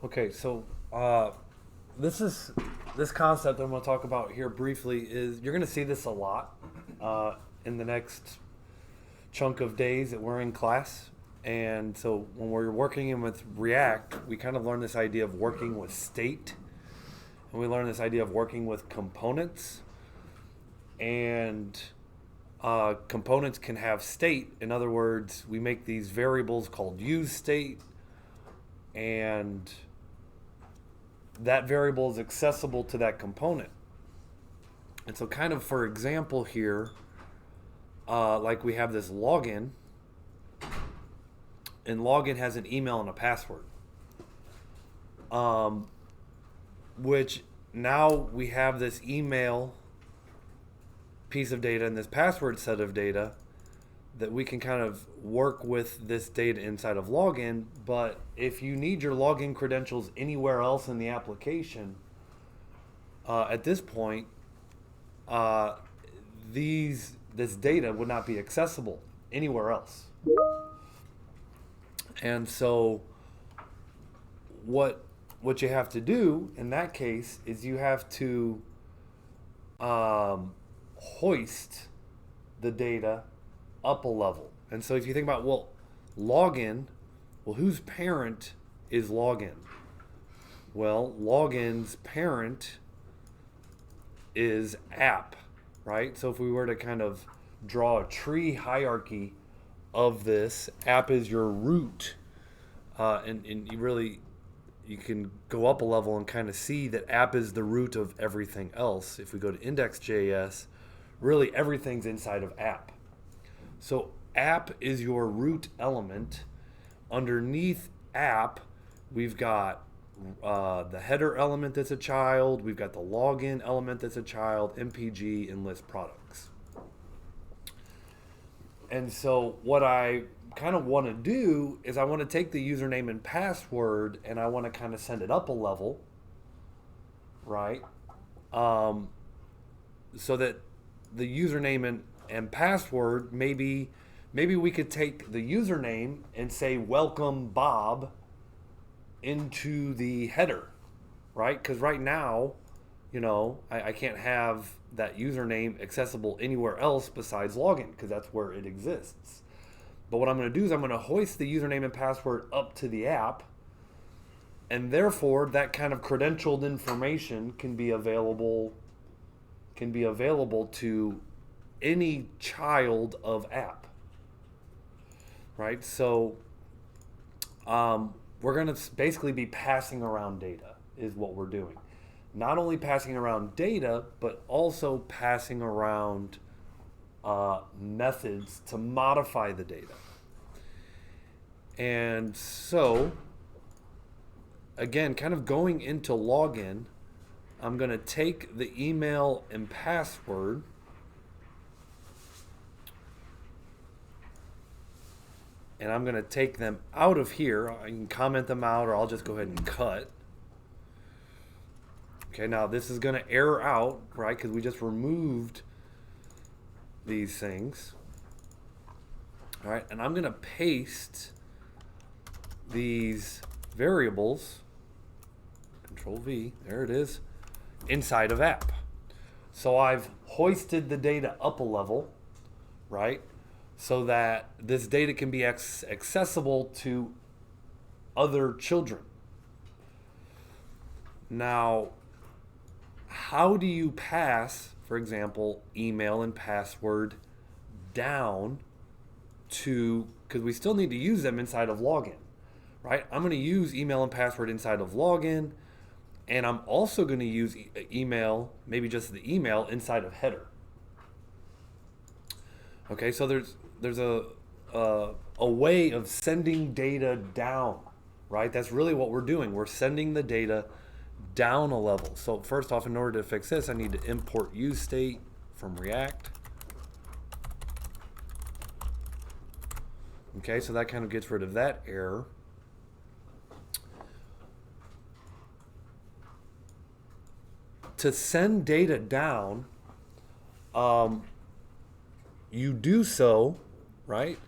Okay, so this concept I'm going to talk about here briefly is you're going to see this a lot in the next chunk of days that we're in class. And so when we're working in with React, we kind of learn this idea of working with state, and we learn this idea of working with components. And components can have state. In other words, we make these variables called use state, and that variable is accessible to that component. And so, kind of for example, here, like we have this login, and login has an email and a password, um, which now we have this email piece of data and this password set of data that we can kind of work with this data inside of login. But if you need your login credentials anywhere else in the application, at this point, uh, this data would not be accessible anywhere else. And so, what you have to do in that case is you have to hoist the data up a level. And so if you think about, well, login, well, whose parent is login? Well, login's parent is app, right? So if we were to kind of draw a tree hierarchy of this, app is your root, and you can go up a level and kind of see that app is the root of everything else. If we go to index.js, really everything's inside of app. So app is your root element. Underneath app, we've got the header element that's a child. We've got the login element that's a child, MPG, and list products. And so what I kind of want to do is I want to take the username and password and I want to kind of send it up a level, right? So that the username and password, maybe we could take the username and say welcome Bob into the header, right? Because right now, I can't have that username accessible anywhere else besides login because that's where it exists. But what I'm going to do is I'm going to hoist the username and password up to the app, and therefore that kind of credentialed information can be available to any child of app, right? So we're going to basically be passing around data is what we're doing. Not only passing around data, but also passing around methods to modify the data. And so, again, kind of going into login, I'm going to take the email and password, and I'm going to take them out of here. I can comment them out, or I'll just go ahead and cut. Okay, now this is going to error out, right, because we just removed these things. All right, and I'm going to paste these variables, Control V, there it is, inside of app. So I've hoisted the data up a level, right, so that this data can be accessible to other children. Now, how do you pass, for example, email and password down to, because we still need to use them inside of login, right? I'm going to use email and password inside of login, and I'm also going to use email, maybe just the email, inside of header. Okay, so there's a way of sending data down, right? That's really what we're doing. We're sending the data down a level. So first off, in order to fix this, I need to import useState from React. Okay, so that kind of gets rid of that error. To send data down, you do so, right,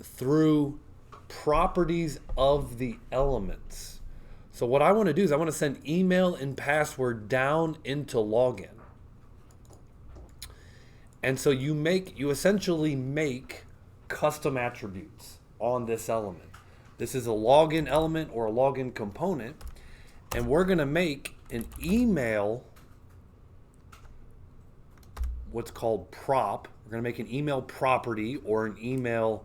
through properties of the elements. So what I want to do is I want to send email and password down into login. And so you essentially make custom attributes on this element. This is a login element or a login component, and we're going to make an email, what's called prop. We're going to make an email property or an email,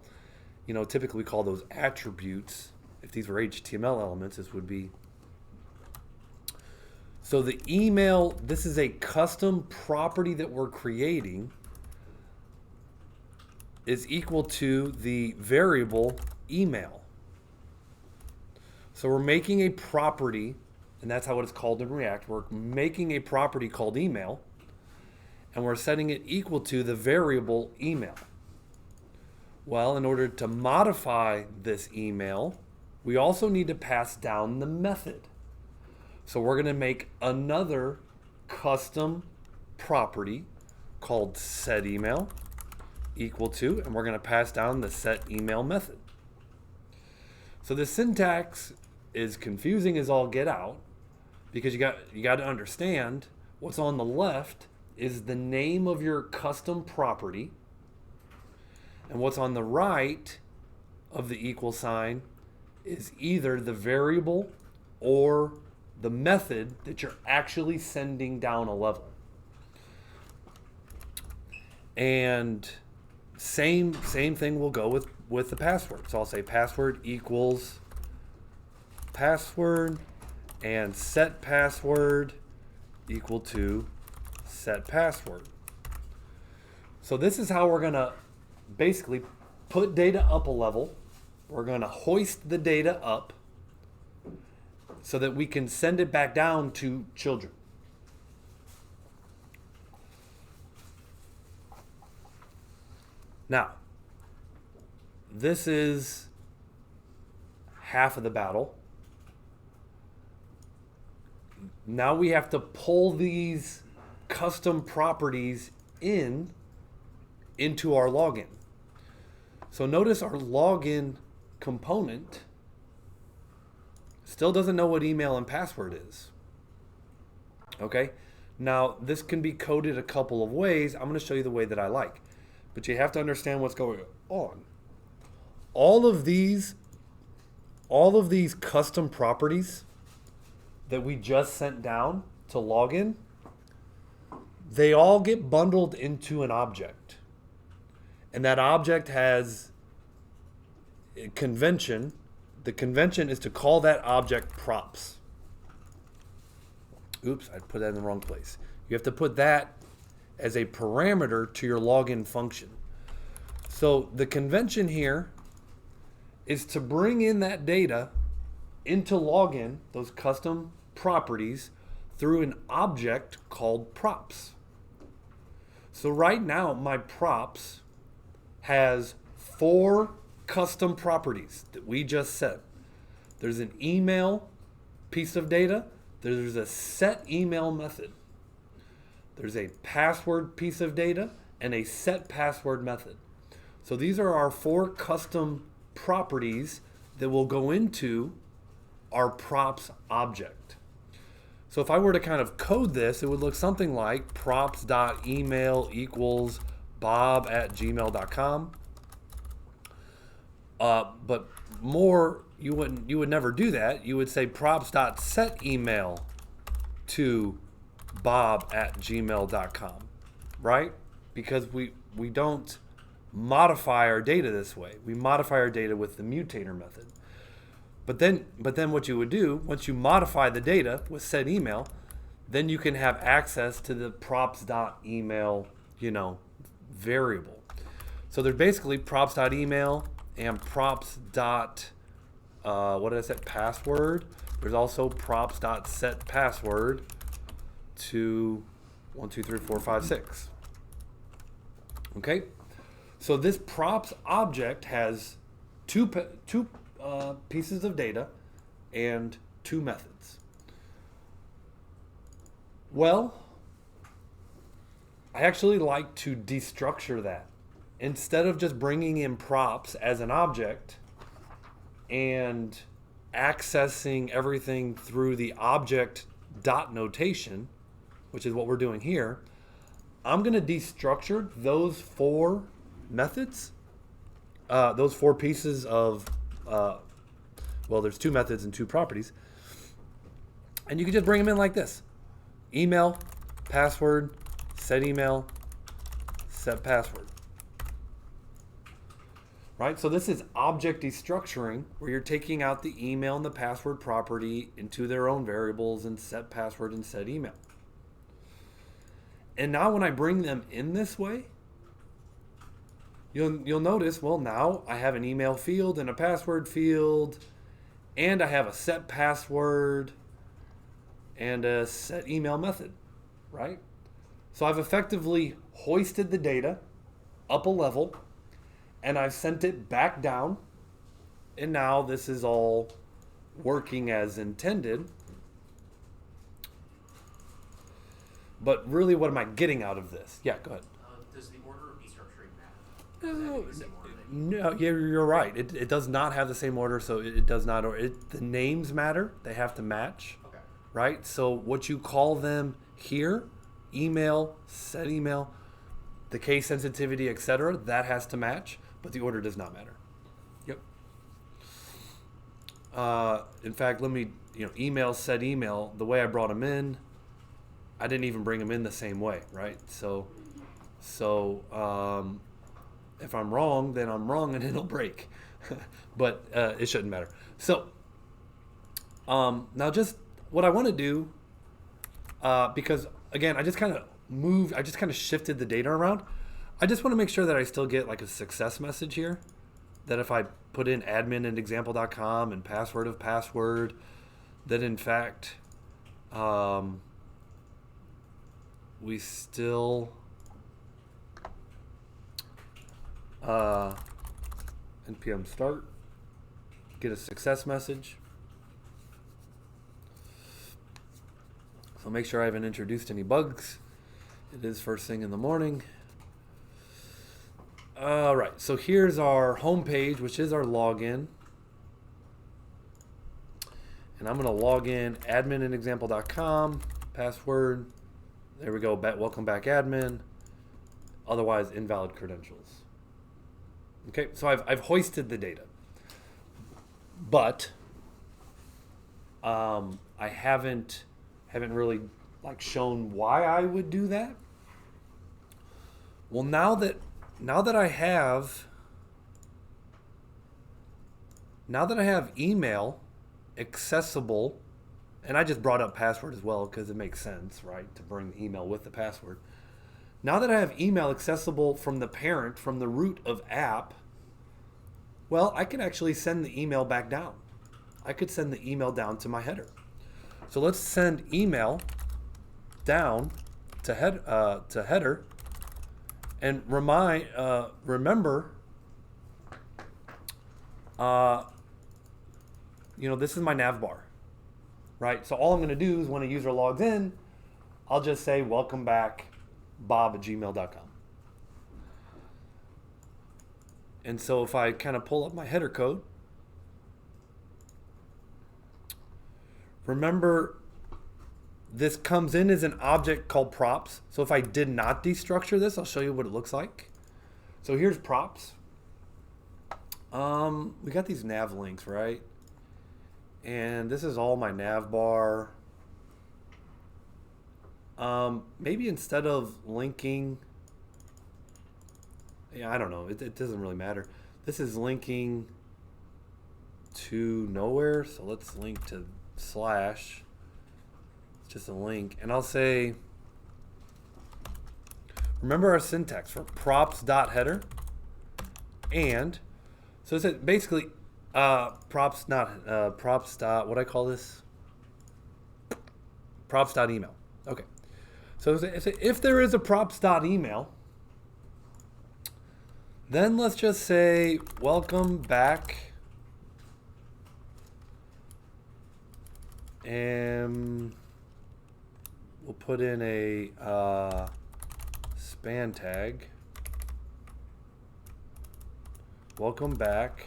typically we call those attributes. If these were HTML elements, this would be. So the email, this is a custom property that we're creating, is equal to the variable email. So we're making a property, and that's how it's called in React. We're making a property called email, and we're setting it equal to the variable email. Well, in order to modify this email, we also need to pass down the method. So we're going to make another custom property called setEmail equal to, and we're going to pass down the setEmail method. So the syntax is confusing as all get out, because you got to understand what's on the left is the name of your custom property, and what's on the right of the equal sign is either the variable or the method that you're actually sending down a level. And same thing will go with the password. So I'll say password equals password, and set password equal to set password. So this is how we're going to basically put data up a level. We're going to hoist the data up so that we can send it back down to children. Now, this is half of the battle. Now we have to pull these custom properties into our login. So notice our login component still doesn't know what email and password is. Okay? Now, this can be coded a couple of ways. I'm going to show you the way that I like. But you have to understand what's going on. All of these custom properties that we just sent down to login, they all get bundled into an object. And that object has a convention. The convention is to call that object props. Oops, I put that in the wrong place. You have to put that as a parameter to your login function. So the convention here is to bring in that data into login, those custom properties, through an object called props. So right now, my props has 4 custom properties that we just set. There's an email piece of data. There's a set email method. There's a password piece of data and a set password method. So these are our 4 custom properties that will go into our props object. So if I were to kind of code this, it would look something like props.email equals bob@gmail.com. But more, you would never do that. You would say props.setEmail to bob@gmail.com, right? Because we don't modify our data this way. We modify our data with the mutator method. But then what you would do, once you modify the data with setEmail, then you can have access to the props.email, variable. So there's basically props.email and password. There's also props.setPassword to 1, 2, 3, 4, 5, 6. Okay, so this props object has two pieces of data and 2 methods. Well, I actually like to destructure that. Instead of just bringing in props as an object and accessing everything through the object dot notation, which is what we're doing here, I'm going to destructure those four methods, those four pieces of, well, there's two methods and two properties. And you can just bring them in like this. Email, password, set email, set password. Right? So this is object destructuring, where you're taking out the email and the password property into their own variables and set password and set email. And now when I bring them in this way, you'll notice, well, now I have an email field and a password field, and I have a set password and a set email method, right? So I've effectively hoisted the data up a level, and I've sent it back down, and now this is all working as intended. But really, what am I getting out of this? Yeah, go ahead. Does the order of destructuring matter? No, you're right. It does not have the same order, so it does not. The names matter. They have to match. Okay. Right? So what you call them here, email, set email, the case sensitivity, etc., that has to match, but the order does not matter. Yep. In fact, let me, email, set email, the way I brought them in, I didn't even bring them in the same way, right? So if I'm wrong, then I'm wrong and it'll break. But it shouldn't matter. So now just what I want to do, because again, I just kind of shifted the data around. I just want to make sure that I still get like a success message here. That if I put in admin and example.com and password of password, that in fact, we still npm start, get a success message. So make sure I haven't introduced any bugs. It is first thing in the morning. All right, so here's our home page, which is our login. And I'm gonna log in admin and example.com, password. There we go, welcome back admin. Otherwise invalid credentials. Okay, so I've hoisted the data. But I haven't really like shown why I would do that. Well, now that I have email accessible, and I just brought up password as well because it makes sense, right, to bring the email with the password. Now that I have email accessible from the parent, from the root of app, well, I can actually send the email back down. I could send the email down to my header. So let's send email down to header, and remember, this is my nav bar, right? So all I'm going to do is when a user logs in, I'll just say welcome back, bob@gmail.com. And so if I kind of pull up my header code, remember, this comes in as an object called props. So if I did not destructure this, I'll show you what it looks like. So here's props. We got these nav links, right? And this is all my nav bar. Maybe instead of linking, I don't know. It doesn't really matter. This is linking to nowhere. So let's link to / just a link, and I'll say, remember our syntax for props.header, and so it's basically props dot, what do I call this? Props.email. Okay, so if there is a props.email, then let's just say welcome back, and we'll put in a span tag. Welcome back.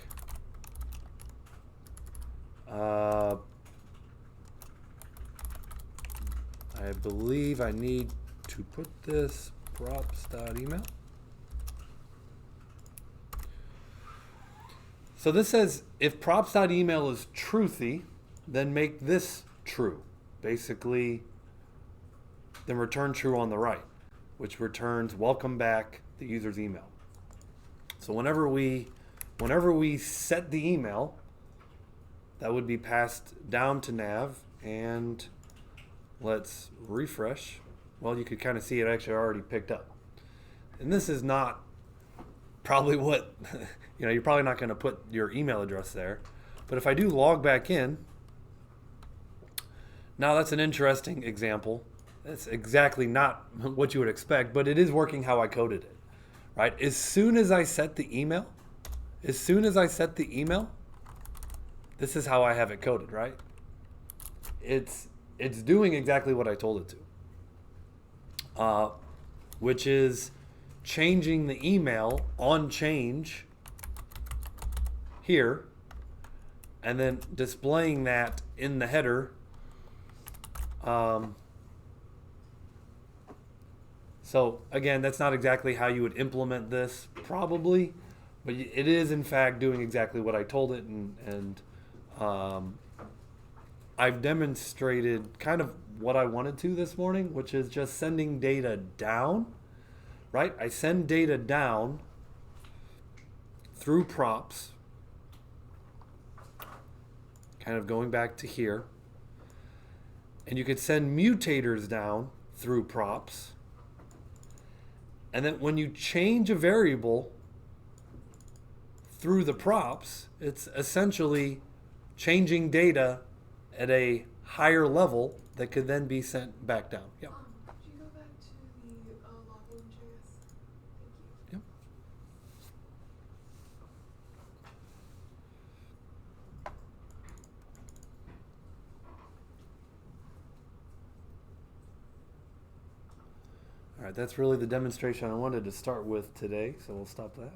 I believe I need to put this props.email. So this says if props.email is truthy, then make this true. Basically, then return true on the right, which returns welcome back the user's email. So whenever we set the email, that would be passed down to nav, and let's refresh. Well, you could kind of see it actually already picked up. And this is not probably what, you're probably not going to put your email address there. But if I do log back in, now that's an interesting example. That's exactly not what you would expect, but it is working how I coded it, right? As soon as I set the email, this is how I have it coded, right? It's doing exactly what I told it to, which is changing the email on change here, and then displaying that in the header. So again, that's not exactly how you would implement this, probably, but it is in fact doing exactly what I told it, and I've demonstrated kind of what I wanted to this morning, which is just sending data down, right? I send data down through props, kind of going back to here, and you could send mutators down through props. And then when you change a variable through the props, it's essentially changing data at a higher level that could then be sent back down. Yeah. Could you go back to the login.js? Thank you. Yep. All right, that's really the demonstration I wanted to start with today, so we'll stop that.